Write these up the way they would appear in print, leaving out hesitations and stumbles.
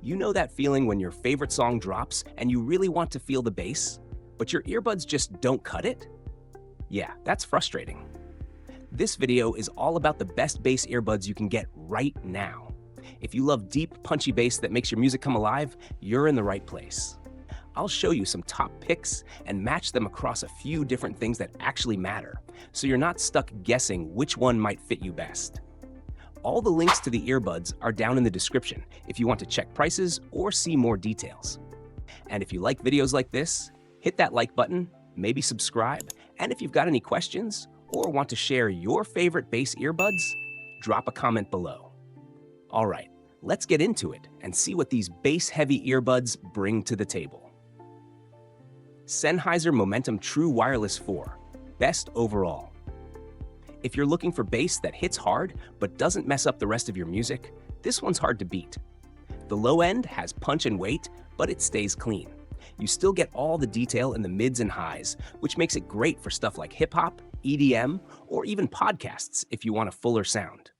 You know that feeling when your favorite song drops and you really want to feel the bass, but your earbuds just don't cut it? Yeah, that's frustrating. This video is all about the best bass earbuds you can get right now. If you love deep, punchy bass that makes your music come alive, you're in the right place. I'll show you some top picks and match them across a few different things that actually matter, so you're not stuck guessing which one might fit you best. All the links to the earbuds are down in the description if you want to check prices or see more details. And if you like videos like this, hit that like button, maybe subscribe, and if you've got any questions or want to share your favorite bass earbuds, drop a comment below. All right, let's get into it and see what these bass-heavy earbuds bring to the table. Sennheiser Momentum True Wireless 4, best overall. If you're looking for bass that hits hard but doesn't mess up the rest of your music, this one's hard to beat. The low end has punch and weight, but it stays clean. You still get all the detail in the mids and highs, which makes it great for stuff like hip-hop, EDM, or even podcasts if you want a fuller sound.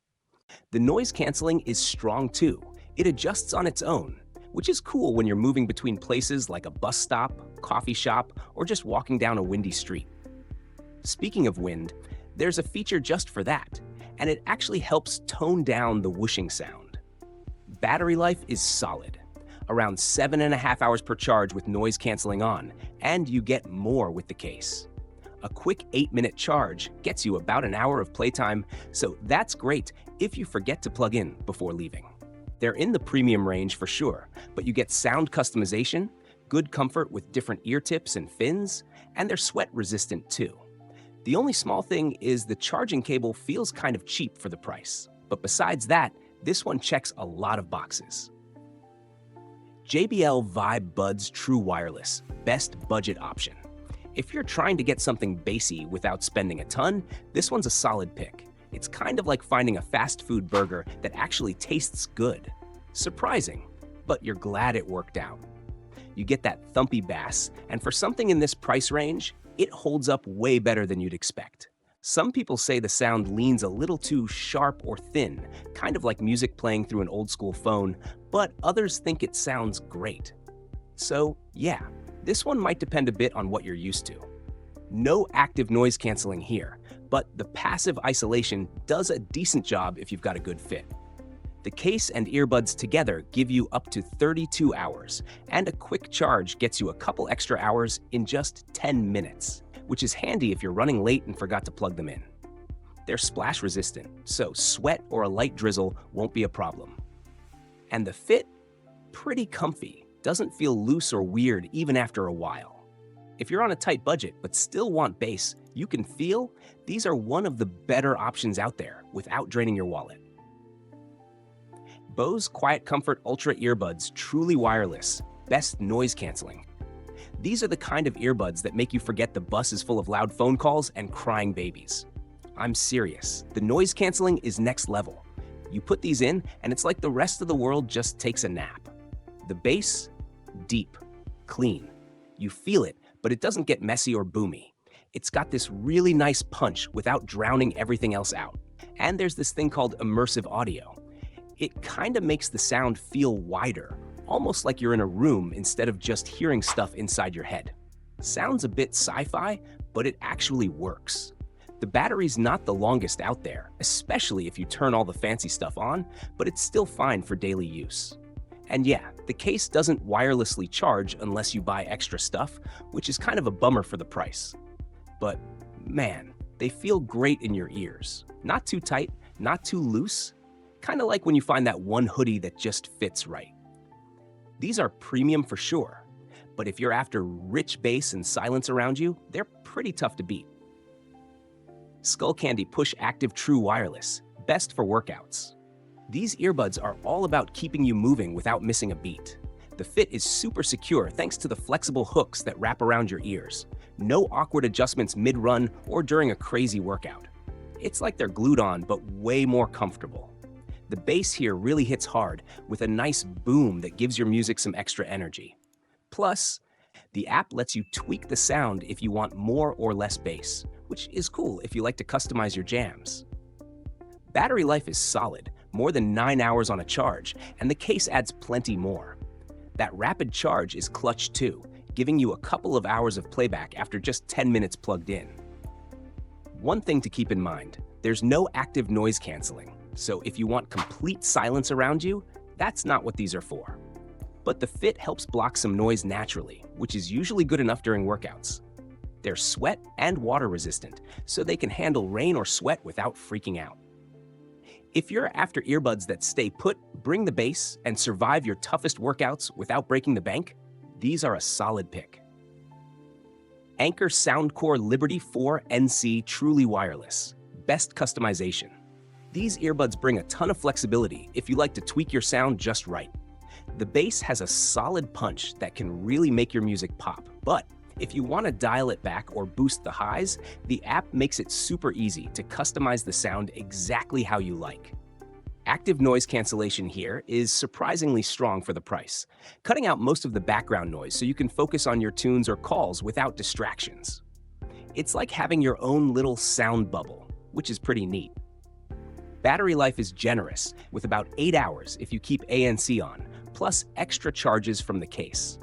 The noise canceling is strong too. It adjusts on its own, which is cool when you're moving between places like a bus stop, coffee shop, or just walking down a windy street. Speaking of wind, there's a feature just for that, and it actually helps tone down the whooshing sound. Battery life is solid, around 7.5 hours per charge with noise canceling on, and you get more with the case. A quick 8-minute charge gets you about an hour of playtime, so that's great if you forget to plug in before leaving. They're in the premium range for sure, but you get sound customization, good comfort with different ear tips and fins, and they're sweat resistant too. The only small thing is the charging cable feels kind of cheap for the price, but besides that, this one checks a lot of boxes. JBL Vibe Buds True Wireless, best budget option. If you're trying to get something bassy without spending a ton, this one's a solid pick. It's kind of like finding a fast food burger that actually tastes good. Surprising, but you're glad it worked out. You get that thumpy bass, and for something in this price range, it holds up way better than you'd expect. Some people say the sound leans a little too sharp or thin, kind of like music playing through an old school phone, but others think it sounds great. So yeah, this one might depend a bit on what you're used to. No active noise canceling here, but the passive isolation does a decent job if you've got a good fit. The case and earbuds together give you up to 32 hours, and a quick charge gets you a couple extra hours in just 10 minutes, which is handy if you're running late and forgot to plug them in. They're splash resistant, so sweat or a light drizzle won't be a problem. And the fit? Pretty comfy, doesn't feel loose or weird even after a while. If you're on a tight budget but still want bass, you can feel these are one of the better options out there without draining your wallet. Bose Quiet Comfort Ultra Earbuds Truly Wireless, best noise canceling. These are the kind of earbuds that make you forget the bus is full of loud phone calls and crying babies. I'm serious, the noise canceling is next level. You put these in and it's like the rest of the world just takes a nap. The bass, deep, clean. You feel it, but it doesn't get messy or boomy. It's got this really nice punch without drowning everything else out. And there's this thing called immersive audio. It kind of makes the sound feel wider, almost like you're in a room instead of just hearing stuff inside your head. Sounds a bit sci-fi, but it actually works. The battery's not the longest out there, especially if you turn all the fancy stuff on, but it's still fine for daily use. And yeah, the case doesn't wirelessly charge unless you buy extra stuff, which is kind of a bummer for the price. But man, they feel great in your ears. Not too tight, not too loose, kind of like when you find that one hoodie that just fits right. These are premium for sure, but if you're after rich bass and silence around you, they're pretty tough to beat. Skullcandy Push Active True Wireless, best for workouts. These earbuds are all about keeping you moving without missing a beat. The fit is super secure thanks to the flexible hooks that wrap around your ears. No awkward adjustments mid-run or during a crazy workout. It's like they're glued on, but way more comfortable. The bass here really hits hard with a nice boom that gives your music some extra energy. Plus, the app lets you tweak the sound if you want more or less bass, which is cool if you like to customize your jams. Battery life is solid, more than 9 hours on a charge, and the case adds plenty more. That rapid charge is clutch too, giving you a couple of hours of playback after just 10 minutes plugged in. One thing to keep in mind, there's no active noise canceling, so if you want complete silence around you, that's not what these are for. But the fit helps block some noise naturally, which is usually good enough during workouts. They're sweat and water resistant, so they can handle rain or sweat without freaking out. If you're after earbuds that stay put, bring the bass, and survive your toughest workouts without breaking the bank, these are a solid pick. Anker Soundcore Liberty 4 NC Truly Wireless. Best customization. These earbuds bring a ton of flexibility if you like to tweak your sound just right. The bass has a solid punch that can really make your music pop, but if you want to dial it back or boost the highs, the app makes it super easy to customize the sound exactly how you like. Active noise cancellation here is surprisingly strong for the price, cutting out most of the background noise so you can focus on your tunes or calls without distractions. It's like having your own little sound bubble, which is pretty neat. Battery life is generous, with about 8 hours if you keep ANC on, plus extra charges from the case.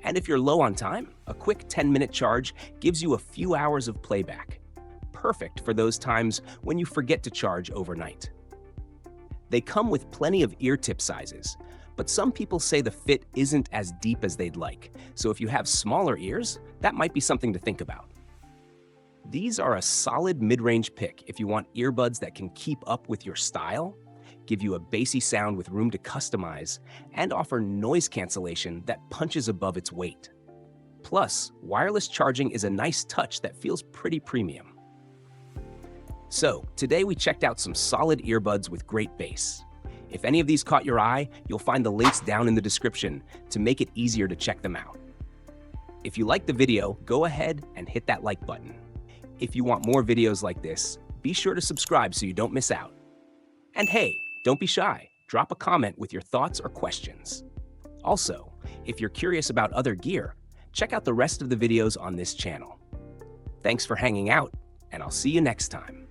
And if you're low on time, a quick 10-minute charge gives you a few hours of playback. Perfect for those times when you forget to charge overnight. They come with plenty of ear tip sizes, but some people say the fit isn't as deep as they'd like, so if you have smaller ears, that might be something to think about. These are a solid mid-range pick if you want earbuds that can keep up with your style, give you a bassy sound with room to customize, and offer noise cancellation that punches above its weight. Plus, wireless charging is a nice touch that feels pretty premium. So, today we checked out some solid earbuds with great bass. If any of these caught your eye, you'll find the links down in the description to make it easier to check them out. If you liked the video, go ahead and hit that like button. If you want more videos like this, be sure to subscribe so you don't miss out. And hey, don't be shy. Drop a comment with your thoughts or questions. Also, if you're curious about other gear, check out the rest of the videos on this channel. Thanks for hanging out, and I'll see you next time.